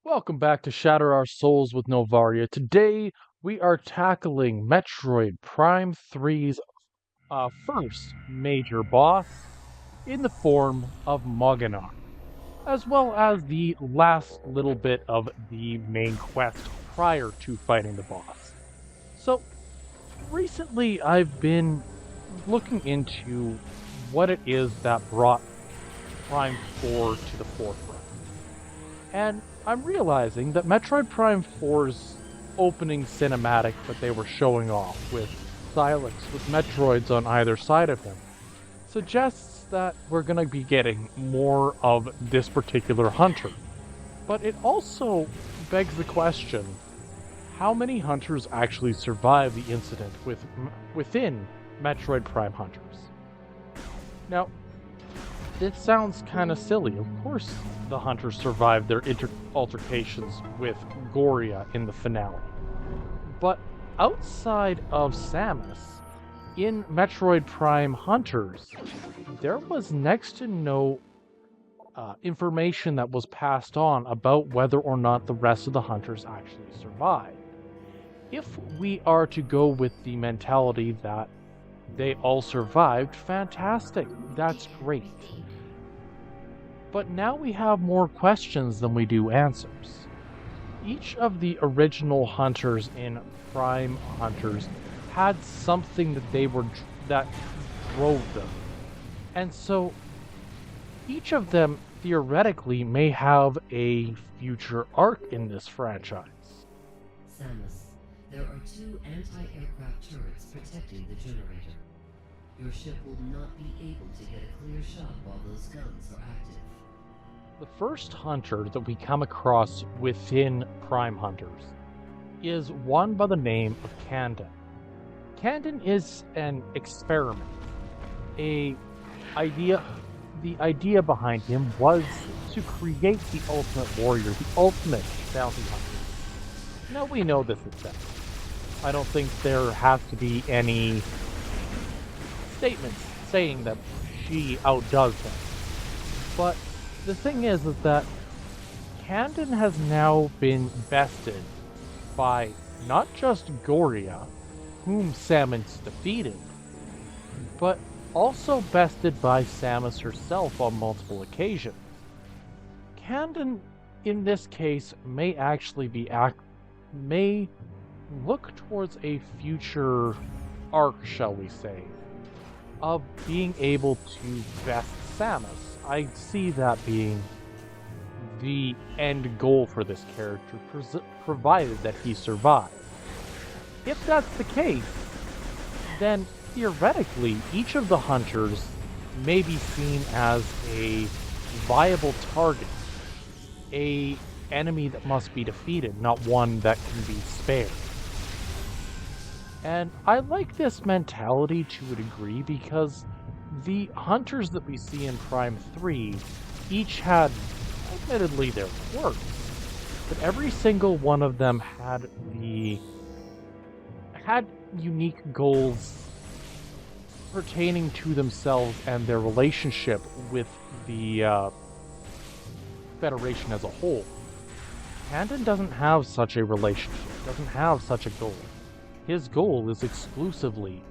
Welcome back to Shatter Our Souls with Novaria. Today we are tackling Metroid Prime 3's first major boss in the form of mogenar, as well as the last little bit of the main quest prior to fighting the boss. So, recently I've been looking into what it is that brought Prime 4 to the forefront. And I'm realizing that Metroid Prime 4's opening cinematic that they were showing off with Silex with Metroids on either side of him suggests that we're going to be getting more of this particular hunter. But it also begs the question, how many hunters actually survive the incident within Metroid Prime hunters? Now, this sounds kind of silly. Of course, the hunters survived their altercations with Goria in the finale. But outside of Samus, in Metroid Prime Hunters, there was next to no information that was passed on about whether or not the rest of the hunters actually survived. If we are to go with the mentality that they all survived, fantastic, that's great. But now we have more questions than we do answers. Each of the original hunters in Prime Hunters had something that drove them. And so each of them theoretically may have a future arc in this franchise. Samus, there are two anti-aircraft turrets protecting the generator. Your ship will not be able to get a clear shot while those guns are active. The first hunter that we come across within Prime Hunters is one by the name of Candon. Candon is an experiment. The idea behind him was to create the ultimate warrior, the ultimate bounty hunter. Now we know this is that. I don't think there has to be any statements saying that she outdoes him. But the thing is that Candon has now been bested by not just Goria, whom Samus defeated, but also bested by Samus herself on multiple occasions. Candon, in this case, may actually may look towards a future arc, shall we say, of being able to best Samus. I see that being the end goal for this character, provided that he survives. If that's the case, then theoretically, each of the hunters may be seen as a viable target, a enemy that must be defeated, not one that can be spared. And I like this mentality to a degree because the hunters that we see in Prime 3 each had, admittedly, their quirks, but every single one of them had unique goals pertaining to themselves and their relationship with the Federation as a whole. Candon doesn't have such a relationship, doesn't have such a goal. His goal is exclusively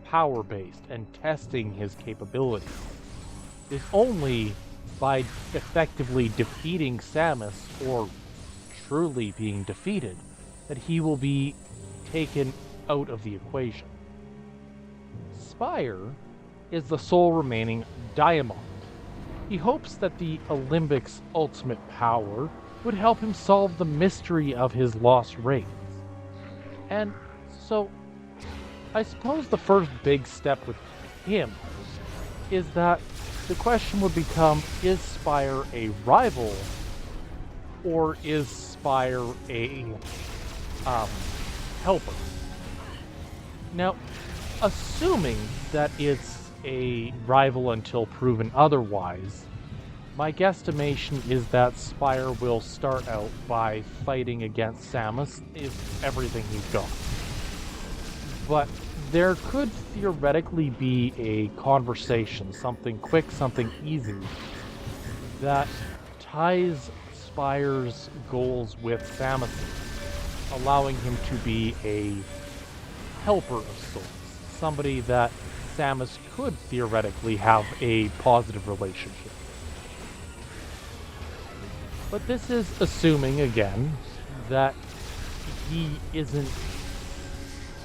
power-based and testing his capabilities. It's only by effectively defeating Samus, or truly being defeated, that he will be taken out of the equation. Spire is the sole remaining Diamond. He hopes that the Olympic's ultimate power would help him solve the mystery of his lost rings. And so, I suppose the first big step with him is that the question would become, is Spire a rival, or is Spire a helper? Now, assuming that it's a rival until proven otherwise, my guesstimation is that Spire will start out by fighting against Samus if everything he's got. But there could theoretically be a conversation, something quick, something easy, that ties Spire's goals with Samus, allowing him to be a helper of sorts, somebody that Samus could theoretically have a positive relationship. But this is assuming, again, that he isn't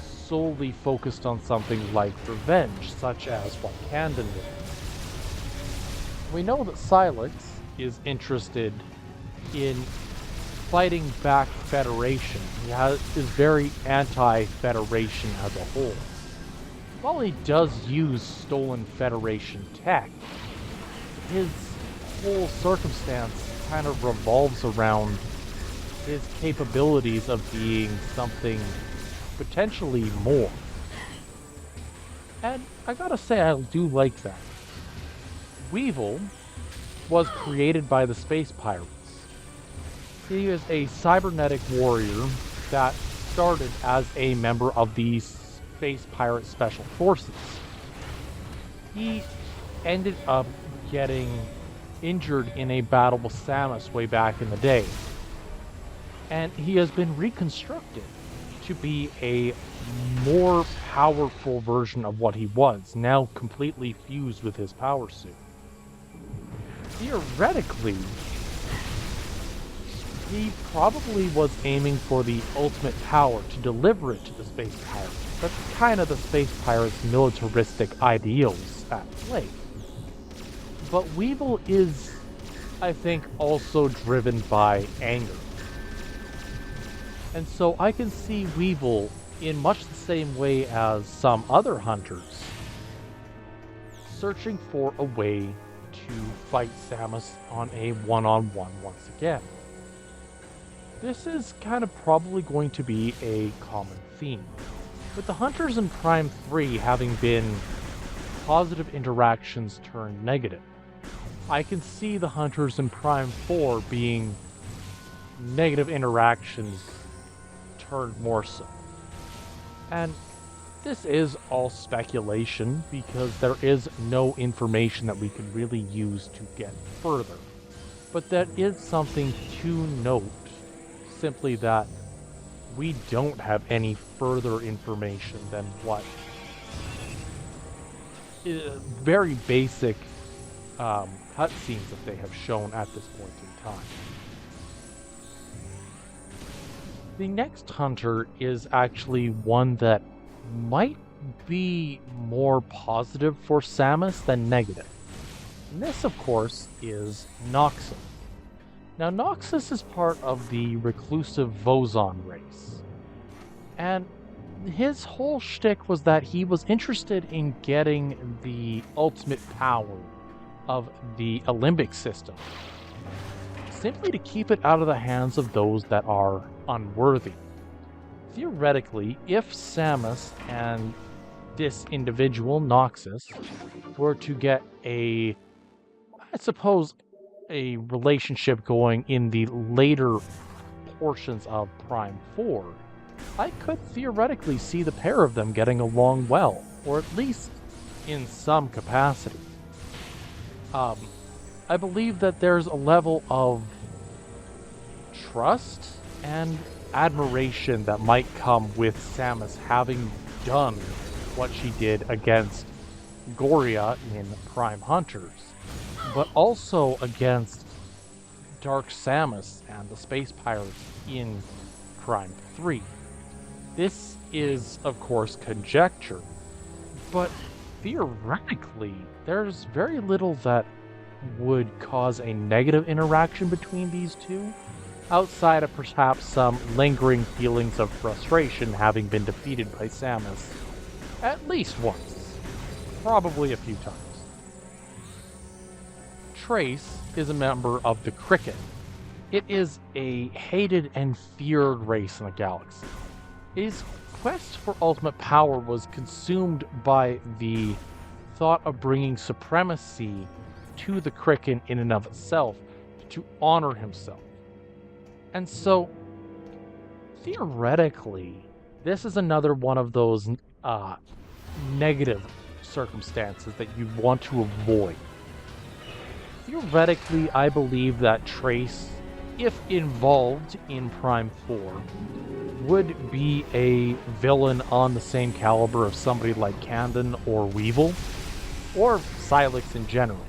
solely focused on something like revenge, such as what Candon did. We know that Silex is interested in fighting back Federation. Is very anti-Federation as a whole. While he does use stolen Federation tech, his whole circumstance kind of revolves around his capabilities of being something potentially more. And I gotta say, I do like that. Weevil was created by the Space Pirates. He is a cybernetic warrior that started as a member of the Space Pirate Special Forces. He ended up getting injured in a battle with Samus way back in the day. And he has been reconstructed to be a more powerful version of what he was, now completely fused with his power suit. Theoretically, he probably was aiming for the ultimate power to deliver it to the Space Pirates. That's kind of the Space Pirates' militaristic ideals at play. But Weevil is, I think, also driven by anger. And so I can see Weevil in much the same way as some other hunters, searching for a way to fight Samus on a one-on-one once again. This is kind of probably going to be a common theme, with the hunters in Prime 3 having been positive interactions turned negative. I can see the hunters in Prime 4 being negative interactions turned more so. And this is all speculation because there is no information that we can really use to get further. But that is something to note, simply that we don't have any further information than what very basic cutscenes that they have shown at this point in time. The next hunter is actually one that might be more positive for Samus than negative. And this, of course, is Noxus. Now, Noxus is part of the reclusive Vozon race. And his whole shtick was that he was interested in getting the ultimate power of the Olympic system, simply to keep it out of the hands of those that are unworthy. Theoretically, if Samus and this individual, Noxus, were to get a relationship going in the later portions of Prime 4, I could theoretically see the pair of them getting along well, or at least in some capacity. I believe that there's a level of trust and admiration that might come with Samus having done what she did against Goria in Prime Hunters, but also against Dark Samus and the Space Pirates in Prime 3. This is, of course, conjecture, but theoretically, there's very little that would cause a negative interaction between these two, outside of perhaps some lingering feelings of frustration having been defeated by Samus at least once, probably a few times. Trace is a member of the Cricket. It is a hated and feared race in the galaxy. His quest for ultimate power was consumed by the thought of bringing supremacy to the Cricket in and of itself to honor himself. And so, theoretically, this is another one of those negative circumstances that you want to avoid. Theoretically, I believe that Trace if involved in Prime 4, would be a villain on the same caliber of somebody like Candon or Weevil, or Silex in general.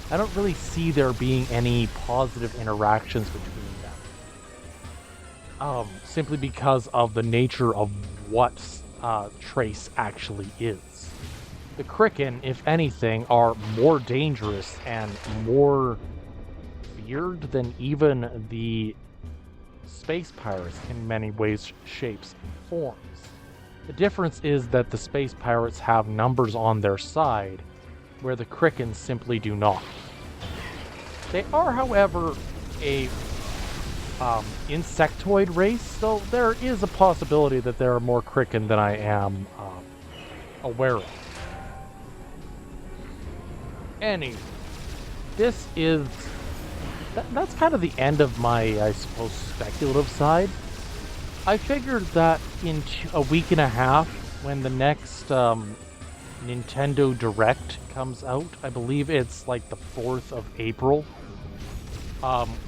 I don't really see there being any positive interactions between them. Simply because of the nature of what Trace actually is. The Kraken, if anything, are more dangerous and more feared than even the space pirates in many ways, shapes, and forms. The difference is that the space pirates have numbers on their side, where the Krakens simply do not. They are, however, a insectoid race, so there is a possibility that there are more Kraken than I am aware of. Anyway, this is that's kind of the end of my, I suppose, speculative side. I figured that in a week and a half, when the next Nintendo Direct comes out, I believe it's like the 4th of April,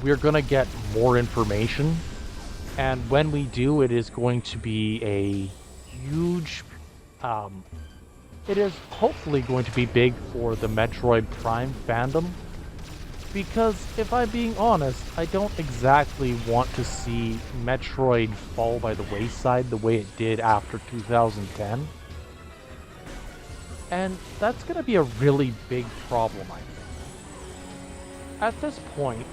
we're gonna get more information. And when we do, it is going to be a huge, it is hopefully going to be big for the Metroid Prime fandom. Because, if I'm being honest, I don't exactly want to see Metroid fall by the wayside the way it did after 2010. And that's going to be a really big problem, I think. At this point,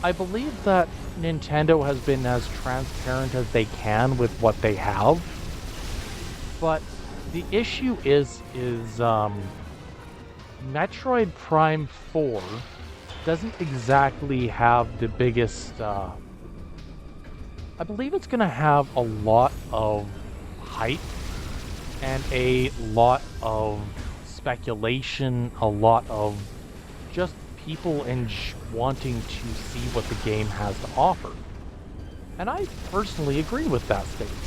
I believe that Nintendo has been as transparent as they can with what they have. But the issue is Metroid Prime 4 doesn't exactly have the biggest, I believe it's going to have a lot of hype and a lot of speculation, a lot of just people wanting to see what the game has to offer. And I personally agree with that statement.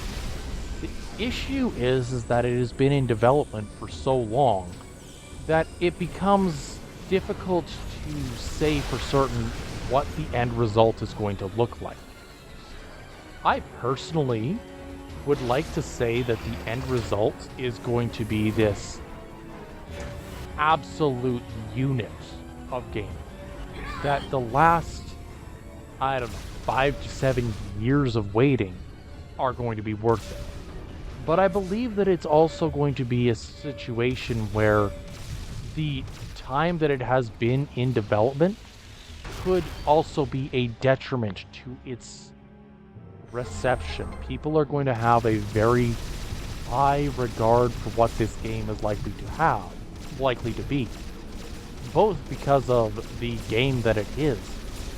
The issue is that it has been in development for so long that it becomes difficult to say for certain what the end result is going to look like. I personally would like to say that the end result is going to be this absolute unit of game. That the last, I don't know, 5 to 7 years of waiting are going to be worth it. But I believe that it's also going to be a situation where the time that it has been in development could also be a detriment to its reception. People are going to have a very high regard for what this game is likely to be. Both because of the game that it is,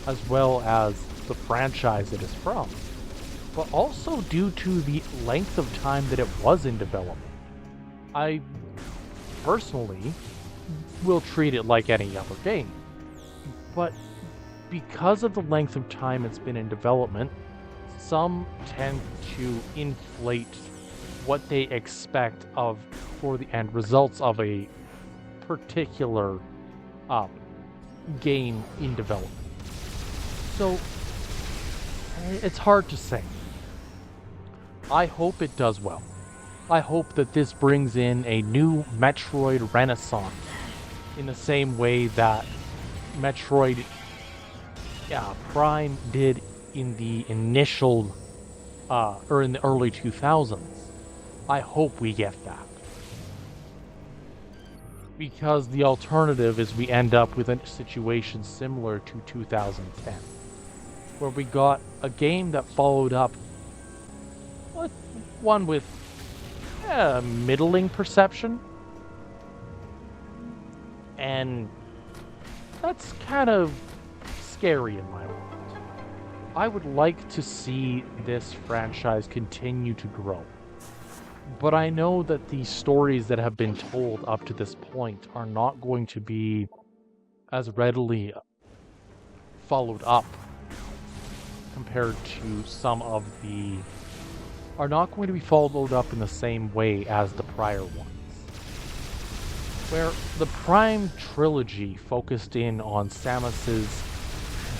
as well as the franchise it is from, but also due to the length of time that it was in development. I personally will treat it like any other game. But because of the length of time it's been in development, some tend to inflate what they expect for the end results of a particular game in development. So it's hard to say. I hope it does well. I hope that this brings in a new Metroid renaissance in the same way that Metroid Prime did in the initial, or in the early 2000s. I hope we get that. Because the alternative is we end up with a situation similar to 2010, where we got a game that followed up one with middling perception, and that's kind of scary in my world. I would like to see this franchise continue to grow. But I know that the stories that have been told up to this point are not going to be as readily followed up compared to some of the... are not going to be followed up in the same way as the prior ones. Where the Prime trilogy focused in on Samus's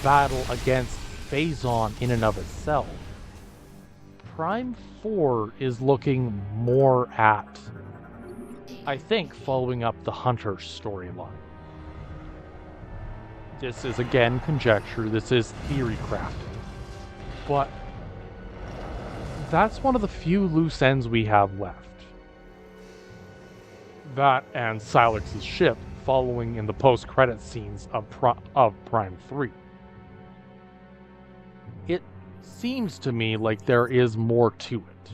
battle against Phazon in and of itself, Prime 4 is looking more at, I think, following up the Hunter storyline. This is again conjecture, this is theory crafting. But that's one of the few loose ends we have left. That and Silex's ship following in the post-credit scenes of Prime 3. It seems to me like there is more to it.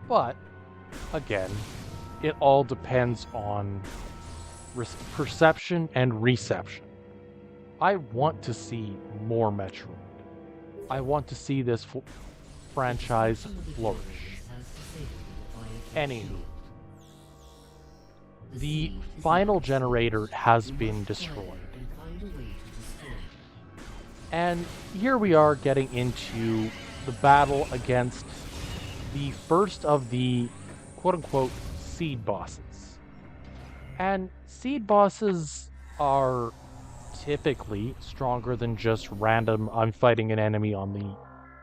But, again, it all depends on perception and reception. I want to see more Metroid. I want to see this franchise flourish. Anywho, the final generator has been destroyed. And here we are getting into the battle against the first of the quote-unquote seed bosses. And seed bosses are typically stronger than just random I'm fighting an enemy on the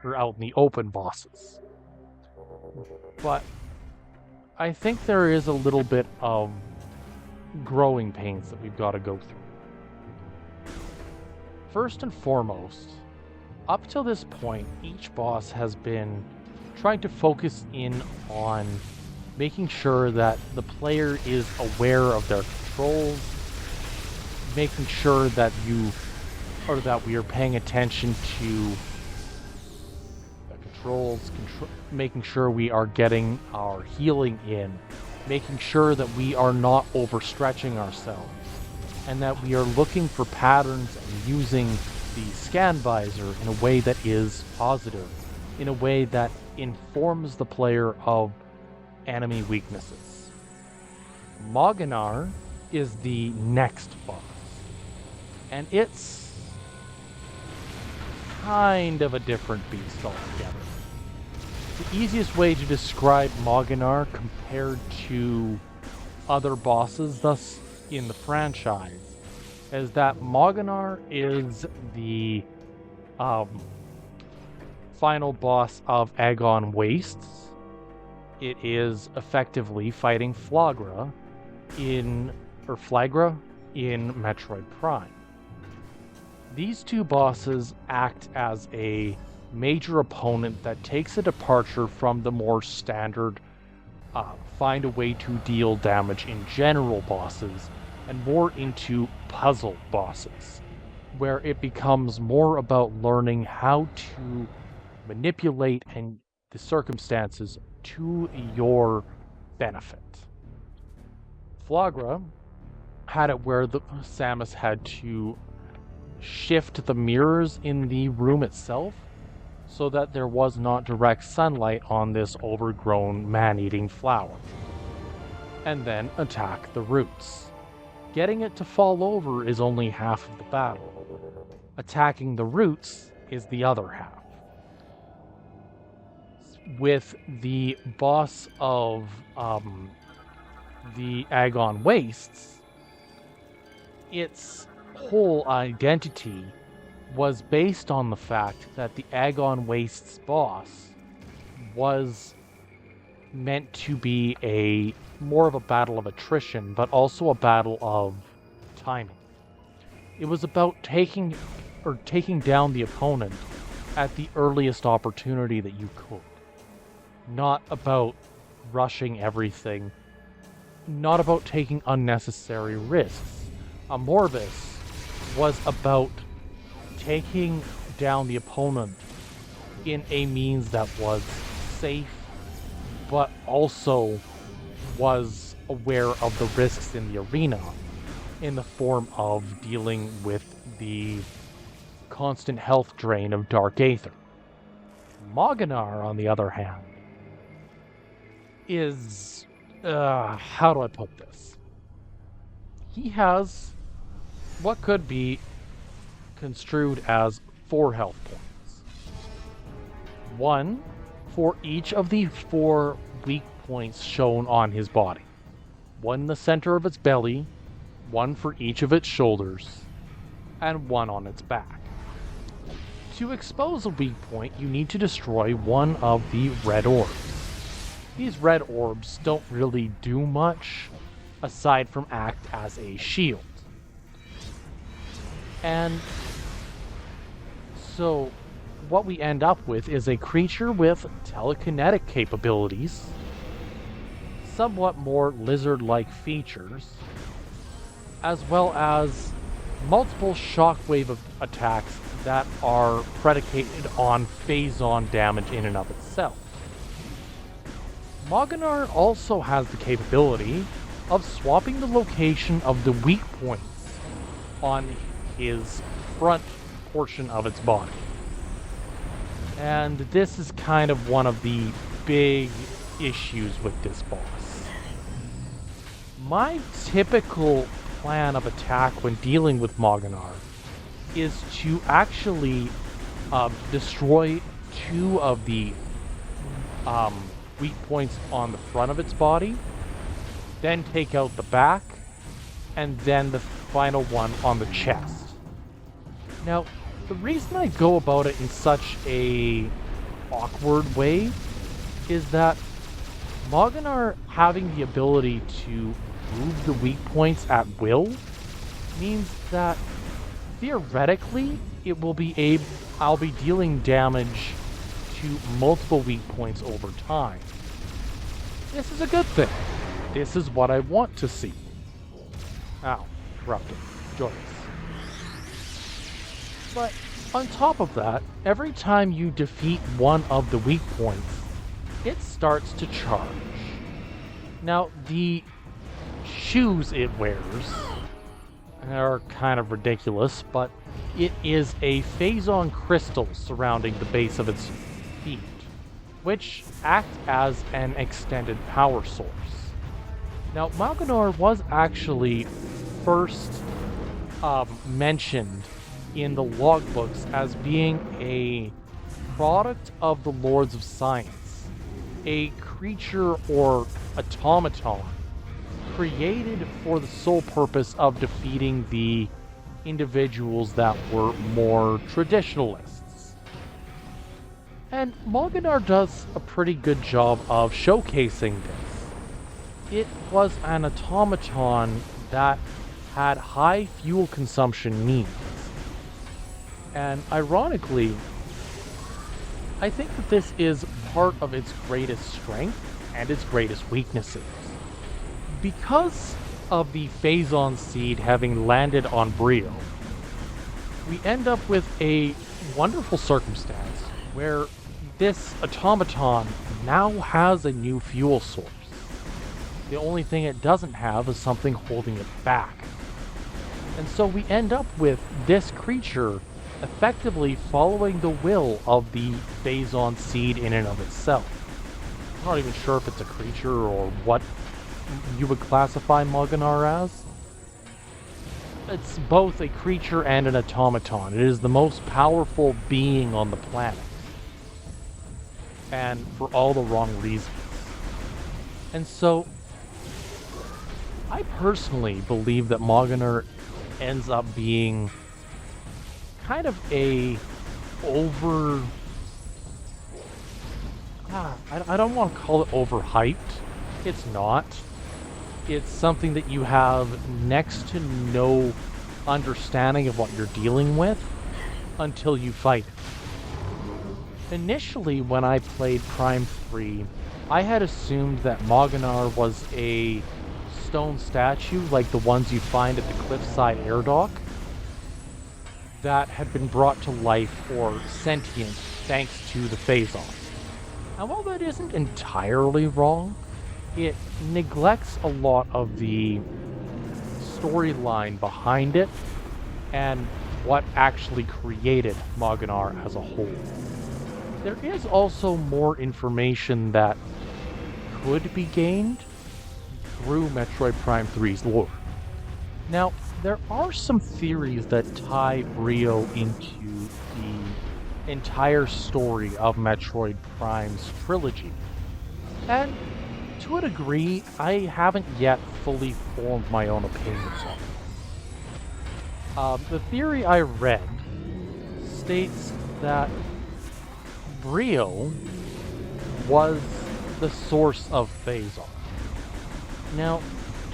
or out in the open bosses. But I think there is a little bit of growing pains that we've got to go through. First and foremost, up till this point, each boss has been trying to focus in on making sure that the player is aware of their controls, making sure that we are paying attention to the controls, making sure we are getting our healing in, making sure that we are not overstretching ourselves, and that we are looking for patterns and using the scan visor in a way that is positive, in a way that informs the player of enemy weaknesses. Mogenar is the next boss, and it's kind of a different beast altogether. The easiest way to describe Mogenar compared to other bosses thus in the franchise is that Mogenar is the final boss of Agon Wastes. It is effectively fighting Flagra in Metroid Prime. These two bosses act as a major opponent that takes a departure from the more standard find a way to deal damage in general bosses and more into puzzle bosses, where it becomes more about learning how to manipulate and the circumstances to your benefit. Flagra had it where Samus had to shift the mirrors in the room itself so that there was not direct sunlight on this overgrown man-eating flower, and then attack the roots. Getting it to fall over is only half of the battle. Attacking the roots is the other half. With the boss of the Agon Wastes, its whole identity was based on the fact that the Agon Wastes boss was meant to be more of a battle of attrition, but also a battle of timing. It was about taking down the opponent at the earliest opportunity that you could. Not about rushing everything, not about taking unnecessary risks. Amorvis was about taking down the opponent in a means that was safe, but also was aware of the risks in the arena, in the form of dealing with the constant health drain of Dark Aether. Mogenar, on the other hand, is... how do I put this? He has what could be construed as 4 health points. 1 for each of the 4 weak points shown on his body. 1 in the center of its belly, 1 for each of its shoulders, and 1 on its back. To expose a weak point, you need to destroy one of the red orbs. These red orbs don't really do much aside from act as a shield. And so what we end up with is a creature with telekinetic capabilities, somewhat more lizard-like features, as well as multiple shockwave attacks that are predicated on phase-on damage in and of itself. Mogenar also has the capability of swapping the location of the weak points on his front portion of its body. And this is kind of one of the big issues with this boss. My typical plan of attack when dealing with Mogenar is to actually destroy two of the weak points on the front of its body, then take out the back, and then the final one on the chest. Now, the reason I go about it in such a awkward way is that Mogenar having the ability to move the weak points at will means that theoretically I'll be dealing damage to multiple weak points over time. This is a good thing. This is what I want to see. Ow, corrupted. Joyous. But on top of that, every time you defeat one of the weak points, it starts to charge. Now, the shoes it wears are kind of ridiculous, but it is a phase-on crystal surrounding the base of its feet, which act as an extended power source. Now, Mogenar was actually first mentioned in the logbooks as being a product of the Lords of Science, a creature or automaton created for the sole purpose of defeating the individuals that were more traditionalists. And Mogenar does a pretty good job of showcasing this. It was an automaton that had high fuel consumption needs. And ironically, I think that this is part of its greatest strength and its greatest weaknesses. Because of the phase-on seed having landed on Bryyo, we end up with a wonderful circumstance where this automaton now has a new fuel source. The only thing it doesn't have is something holding it back. And so we end up with this creature effectively following the will of the phase-on seed in and of itself. I'm not even sure if it's a creature or what you would classify Mogenar as. It's both a creature and an automaton. It is the most powerful being on the planet. And for all the wrong reasons. And so, I personally believe that Mogenar ends up being kind of a I don't want to call it overhyped. It's not. It's something that you have next to no understanding of what you're dealing with until you fight it. Initially, when I played Prime 3, I had assumed that Mogenar was a stone statue like the ones you find at the cliffside air dock that had been brought to life or sentient thanks to the phase-off. And while that isn't entirely wrong, it neglects a lot of the storyline behind it and what actually created Mogenar as a whole. There is also more information that could be gained through Metroid Prime 3's lore. Now, there are some theories that tie Bryyo into the entire story of Metroid Prime's trilogy. And to a degree, I haven't yet fully formed my own opinions on it. The theory I read states that Bryyo was the source of Phasar. Now,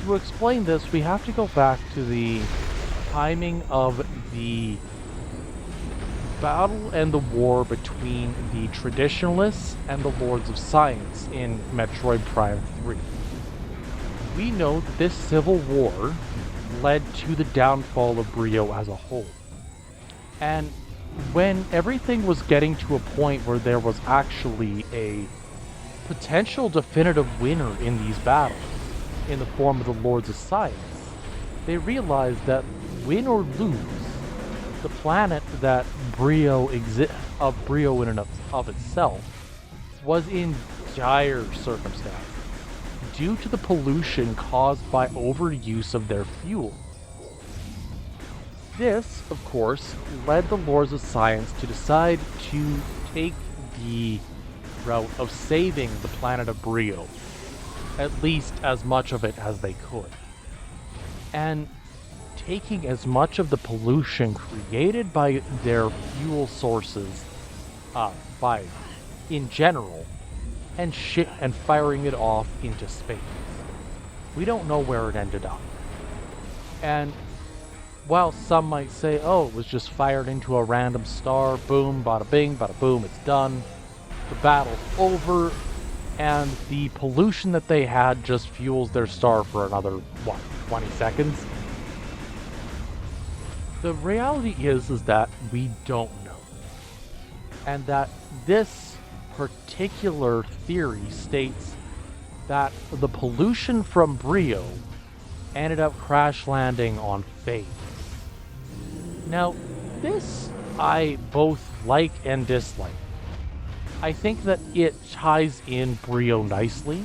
to explain this, we have to go back to the timing of the battle and the war between the Traditionalists and the Lords of Science in Metroid Prime 3. We know that this civil war led to the downfall of Bryyo as a whole. And when everything was getting to a point where there was actually a potential definitive winner in these battles, in the form of the Lords of Science, they realized that win or lose, the planet that Bryyo in and of itself was in dire circumstances due to the pollution caused by overuse of their fuel. This, of course, led the Lords of Science to decide to take the route of saving the planet of Bryyo, at least as much of it as they could, and taking as much of the pollution created by their fuel sources by in general and firing it off into space. We don't know where it ended up. And while some might say, oh, it was just fired into a random star, boom, bada bing, bada boom, it's done, the battle's over, and the pollution that they had just fuels their star for another, 20 seconds? The reality is that we don't know. And that this particular theory states that the pollution from Bryyo ended up crash landing on Faith. Now, this I both like and dislike. I think that it ties in Bryyo nicely,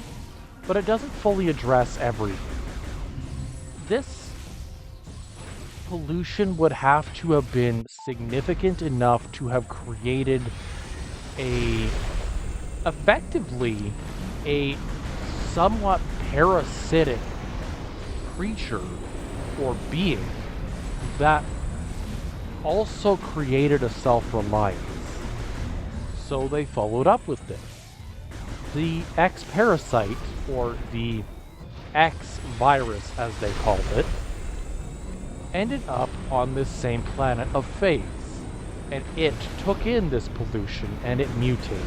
but it doesn't fully address everything. This pollution would have to have been significant enough to have created effectively a somewhat parasitic creature or being that also created a self-reliance. So they followed up with this. The X-Parasite, or the X-Virus as they called it, ended up on this same planet of Phase, and it took in this pollution and it mutated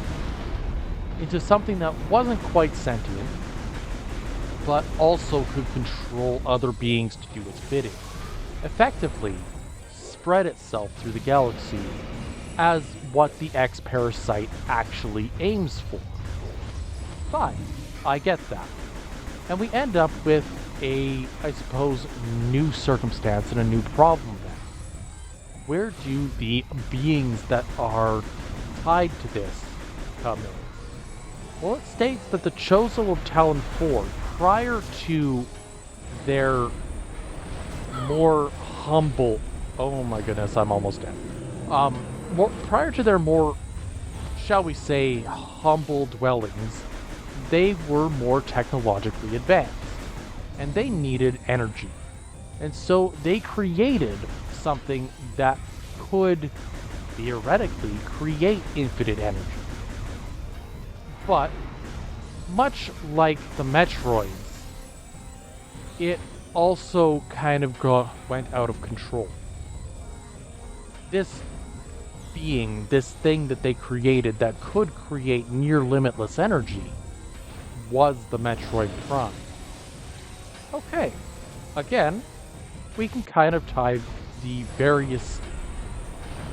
into something that wasn't quite sentient, but also could control other beings to do its bidding. Effectively, spread itself through the galaxy as what the X-Parasite actually aims for. Fine, I get that. And we end up with a, I suppose, new circumstance and a new problem then. Where do the beings that are tied to this come in? Well, it states that the Chozo of Talon 4, prior to their more humble... Oh my goodness, I'm almost dead. Prior to their more, shall we say, humble dwellings, they were more technologically advanced, and they needed energy. And so they created something that could, theoretically, create infinite energy. But, much like the Metroids, it also kind of went out of control. This being, this thing that they created that could create near limitless energy, was the Metroid Prime. Okay, again, we can kind of tie the various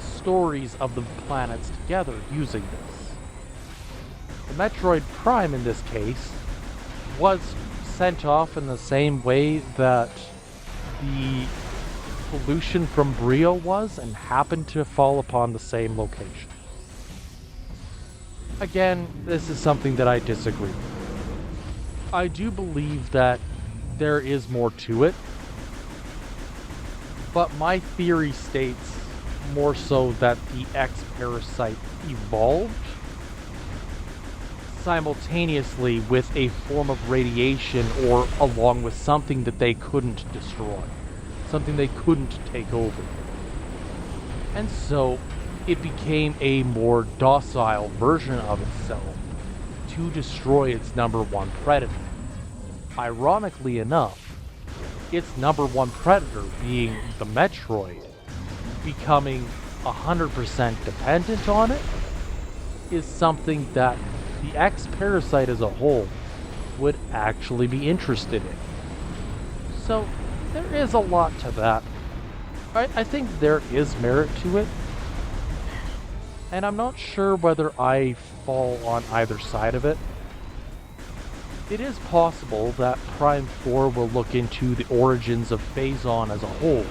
stories of the planets together using this. The Metroid Prime, in this case, was sent off in the same way that the pollution from Bryyo was, and happened to fall upon the same location. Again, this is something that I disagree with. I do believe that there is more to it, but my theory states more so that the X-Parasite evolved simultaneously with a form of radiation, or along with something that they couldn't destroy, something they couldn't take over. And so it became a more docile version of itself to destroy its number one predator. Ironically enough, its number one predator being the Metroid, becoming 100% dependent on it, is something that the X-Parasite as a whole would actually be interested in. So, there is a lot to that. I think there is merit to it, and I'm not sure whether I fall on either side of it. It is possible that Prime 4 will look into the origins of Phazon as a whole.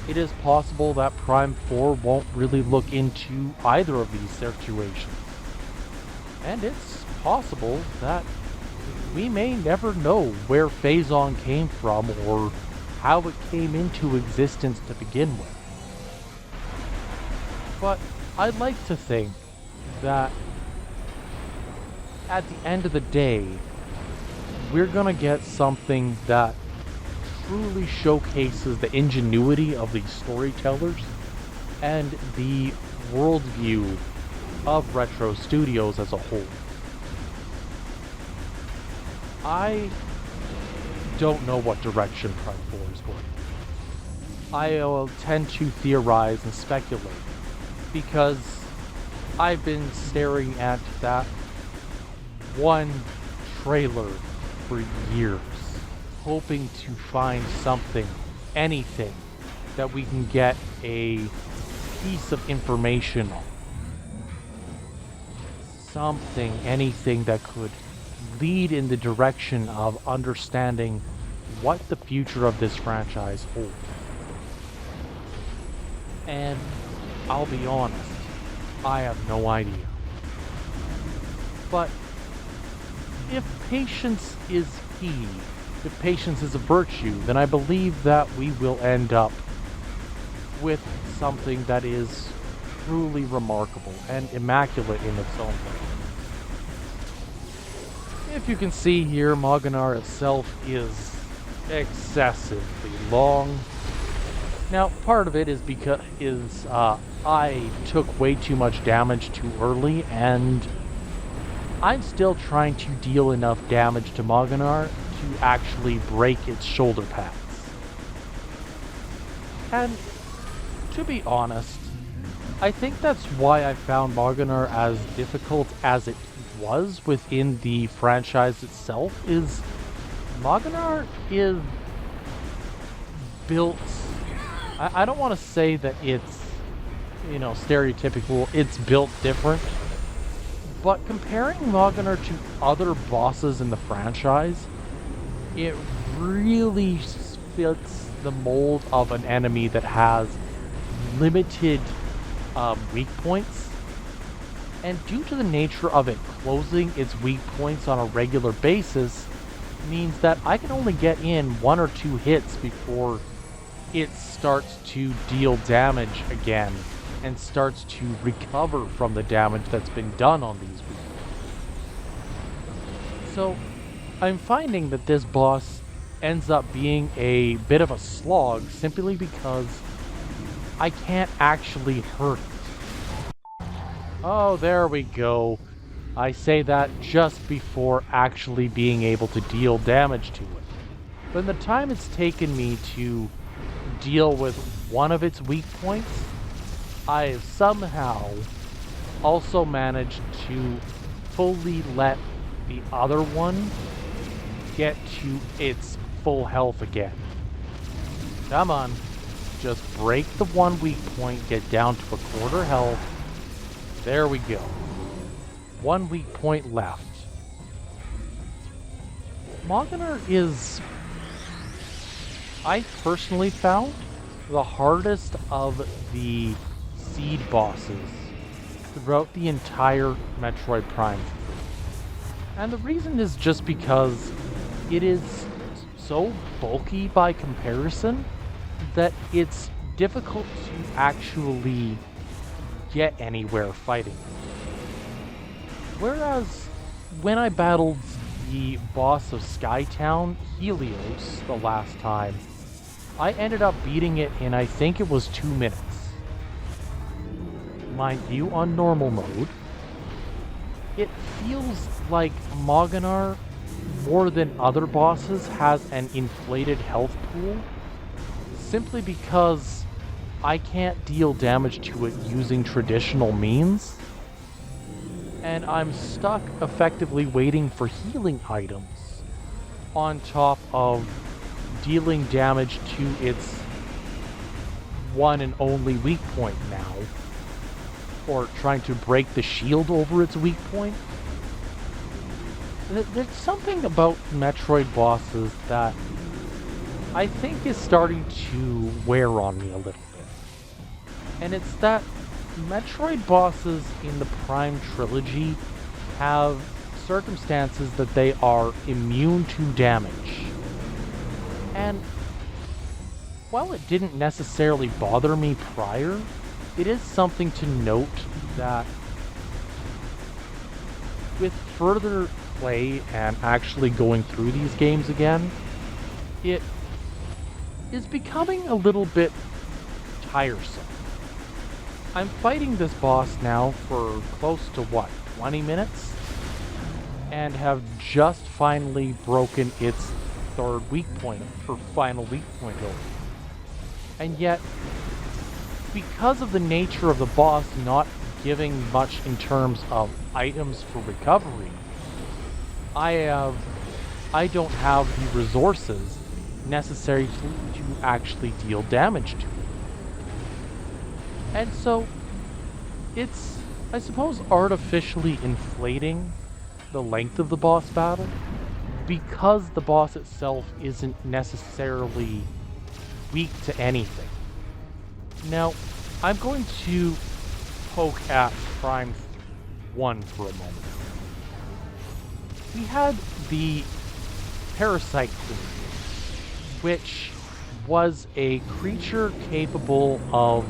It is possible that Prime 4 won't really look into either of these situations. And it's possible that we may never know where Phazon came from or how it came into existence to begin with. But I'd like to think that at the end of the day, we're gonna get something that truly showcases the ingenuity of these storytellers and the worldview of Retro Studios as a whole. I don't know what direction Prime 4 is going. I will tend to theorize and speculate because I've been staring at that one trailer for years, hoping to find something, anything, that we can get a piece of information on. Something, anything that could lead in the direction of understanding what the future of this franchise holds. And I'll be honest, I have no idea. But if patience is key, if patience is a virtue, then I believe that we will end up with something that is truly remarkable and immaculate in its own way. If you can see here, mogenar itself is excessively long. Now, part of it is because I took way too much damage too early, and I'm still trying to deal enough damage to mogenar to actually break its shoulder pads. And to be honest, I think that's why I found mogenar as difficult as it was within the franchise itself, is mogenar is built, I don't want to say that it's, stereotypical, it's built different, but comparing mogenar to other bosses in the franchise, it really fits the mold of an enemy that has limited weak points. And due to the nature of it closing its weak points on a regular basis, means that I can only get in 1 or 2 hits before it starts to deal damage again and starts to recover from the damage that's been done on these weak points. So I'm finding that this boss ends up being a bit of a slog simply because I can't actually hurt it. Oh, there we go. I say that just before actually being able to deal damage to it. But in the time it's taken me to deal with one of its weak points, I have somehow also managed to fully let the other one get to its full health again. Come on. Just break the one weak point, get down to a quarter health. There we go. One weak point left. mogenar is, I personally found, the hardest of the seed bosses throughout the entire Metroid Prime. And the reason is just because it is so bulky by comparison that it's difficult to actually get anywhere fighting. Whereas when I battled the boss of Skytown, Helios, the last time, I ended up beating it in, I think it was 2 minutes. mind you, on normal mode, it feels like Mogenar, more than other bosses, has an inflated health pool, simply because I can't deal damage to it using traditional means, and I'm stuck effectively waiting for healing items on top of dealing damage to its one and only weak point now, or trying to break the shield over its weak point. There's something about Metroid bosses that I think is starting to wear on me a little bit. And it's that Metroid bosses in the Prime trilogy have circumstances that they are immune to damage. And while it didn't necessarily bother me prior, it is something to note that with further play and actually going through these games again, it is becoming a little bit tiresome. I'm fighting this boss now for close to 20 minutes? And have just finally broken its third weak point, or final weak point over. And yet, because of the nature of the boss not giving much in terms of items for recovery, I don't have the resources necessary to actually deal damage to it. And so, it's, I suppose, artificially inflating the length of the boss battle, because the boss itself isn't necessarily weak to anything. Now, I'm going to poke at Prime 1 for a moment. We had the Parasite Queen, which was a creature capable of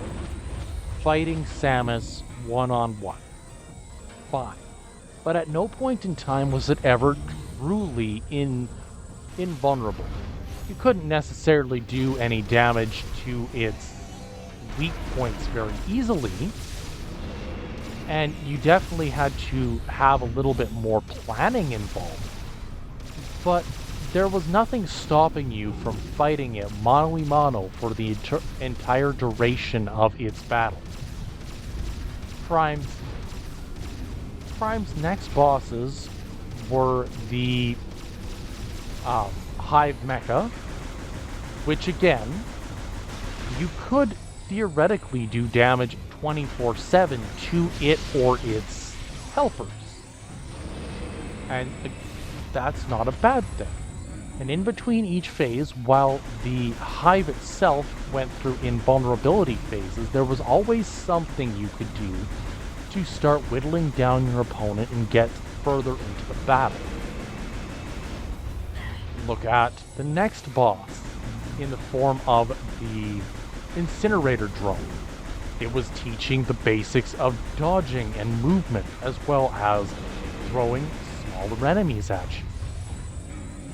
fighting Samus one-on-one. Fine. But at no point in time was it ever truly invulnerable. You couldn't necessarily do any damage to its weak points very easily, and you definitely had to have a little bit more planning involved. But there was nothing stopping you from fighting it mano-a-mano for the entire duration of its battle. Prime's next bosses were the Hive Mecha, which again, you could theoretically do damage 24/7 to it or its helpers. And that's not a bad thing. And in between each phase, while the Hive itself went through invulnerability phases, there was always something you could do to start whittling down your opponent and get further into the battle. Look at the next boss in the form of the Incinerator Drone. It was teaching the basics of dodging and movement, as well as throwing smaller enemies at you.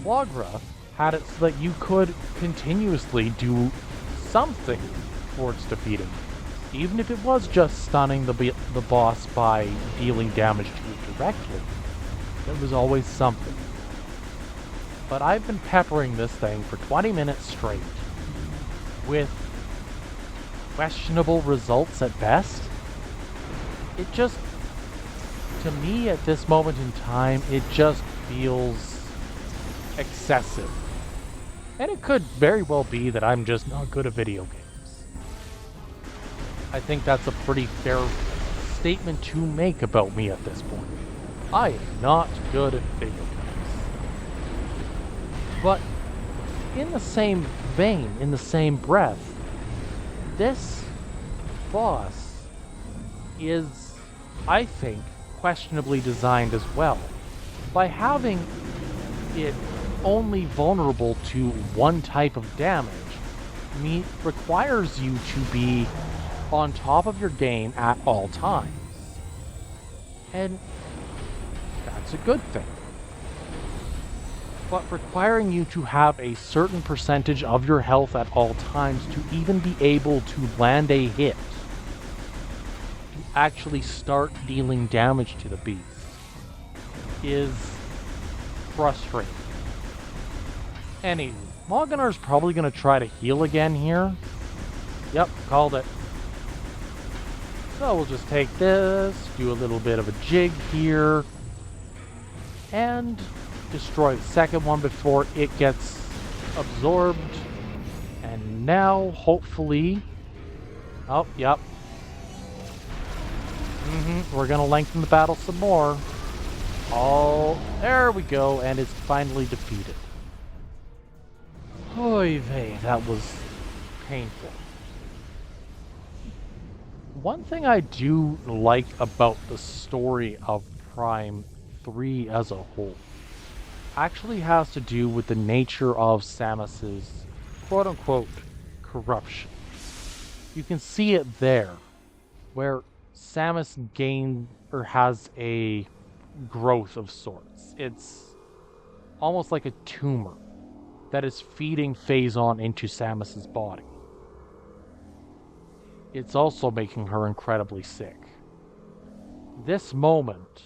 Flagra had it so that you could continuously do something towards defeating it. Even if it was just stunning the boss by dealing damage to it directly, there was always something. But I've been peppering this thing for 20 minutes straight, with questionable results at best. It just, to me at this moment in time, it just feels excessive. And it could very well be that I'm just not good at video games. I think that's a pretty fair statement to make about me at this point. I am not good at video games. But in the same vein, in the same breath, this boss is, I think, questionably designed as well. By having it only vulnerable to one type of damage, requires you to be on top of your game at all times. And that's a good thing. But requiring you to have a certain percentage of your health at all times to even be able to land a hit, to actually start dealing damage to the beast is frustrating. Anyway, Mogenar's probably going to try to heal again here. Yep, called it. So we'll just take this, do a little bit of a jig here, and destroy the second one before it gets absorbed. And now, hopefully... Oh, yep. We're going to lengthen the battle some more. Oh, there we go, and it's finally defeated. Oy vey, that was painful. One thing I do like about the story of Prime 3 as a whole actually has to do with the nature of Samus's quote-unquote corruption. You can see it there, where Samus gained or has a growth of sorts. It's almost like a tumor that is feeding Phazon into Samus's body. It's also making her incredibly sick. This moment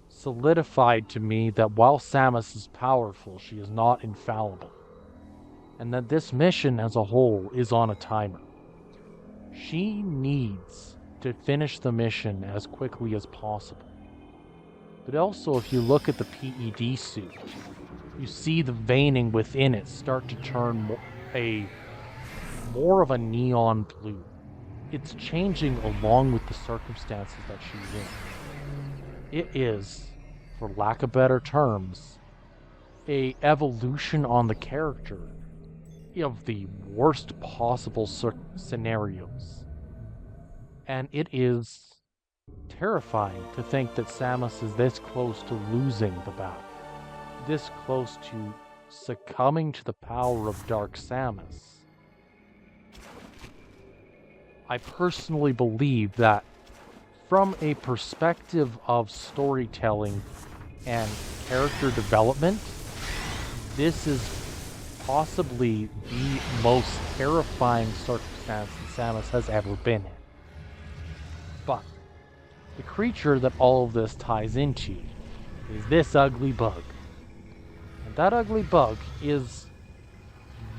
solidified to me that while Samus is powerful, she is not infallible, and that this mission as a whole is on a timer. She needs to finish the mission as quickly as possible. But also, if you look at the PED suit, you see the veining within it start to turn more of a neon blue. It's changing along with the circumstances that she's in. It is, for lack of better terms, a evolution on the character of the worst possible scenarios. And it is terrifying to think that Samus is this close to losing the battle, this close to succumbing to the power of Dark Samus. I personally believe that from a perspective of storytelling and character development, this is possibly the most terrifying circumstance that Samus has ever been in. But the creature that all of this ties into is this ugly bug. And that ugly bug is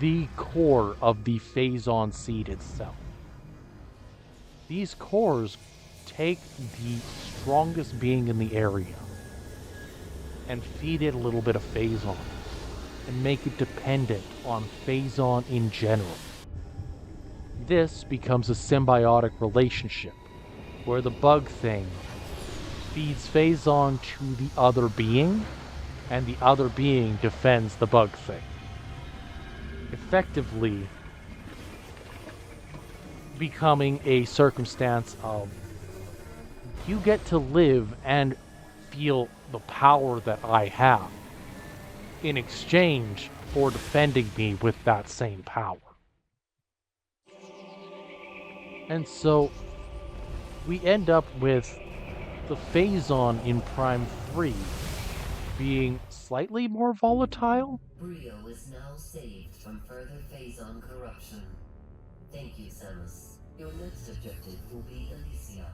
the core of the Phazon seed itself. These cores take the strongest being in the area and feed it a little bit of Phazon and make it dependent on Phazon in general. This becomes a symbiotic relationship where the bug thing feeds Phazon to the other being and the other being defends the bug thing. Effectively becoming a circumstance of you get to live and feel the power that I have in exchange for defending me with that same power. And so we end up with the Phazon in Prime 3 being slightly more volatile. Bryyo is now saved from further Phazon corruption. Thank you, Samus. Your next objective will be Elysia.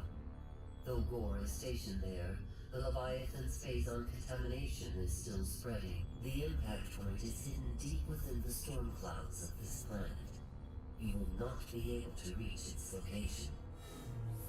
Though Gore is stationed there, the Leviathan's Phazon contamination is still spreading. The impact point is hidden deep within the storm clouds of this planet. You will not be able to reach its location.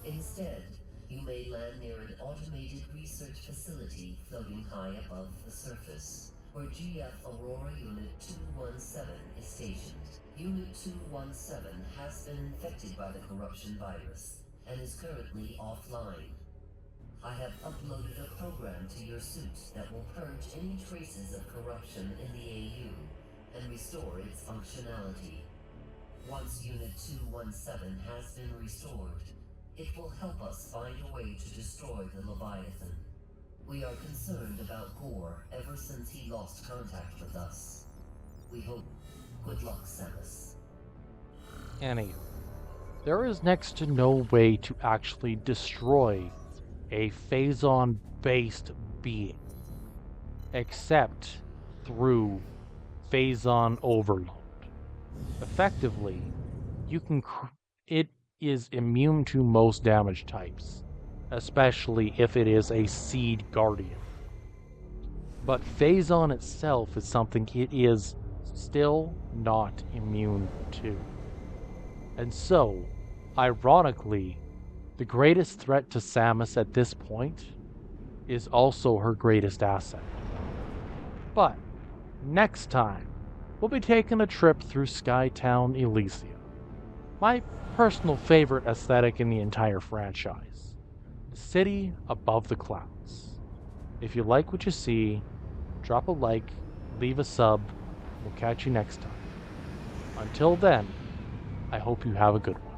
Instead, you may land near an automated research facility floating high above the surface, where GF Aurora Unit 217 is stationed. Unit 217 has been infected by the corruption virus and is currently offline. I have uploaded a program to your suit that will purge any traces of corruption in the AU and restore its functionality. Once Unit 217 has been restored, it will help us find a way to destroy the Leviathan. We are concerned about Gore ever since he lost contact with us. We hope. Good luck, Samus. Anywho, there is next to no way to actually destroy a Phazon-based being, except through Phazon overload. Effectively, it is immune to most damage types, especially if it is a seed guardian. But Phazon itself is something it is still not immune to. And so, ironically, the greatest threat to Samus at this point is also her greatest asset. But next time, we'll be taking a trip through Skytown Elysia, my personal favorite aesthetic in the entire franchise. The city above the clouds. If you like what you see, drop a like, leave a sub, we'll catch you next time. Until then, I hope you have a good one.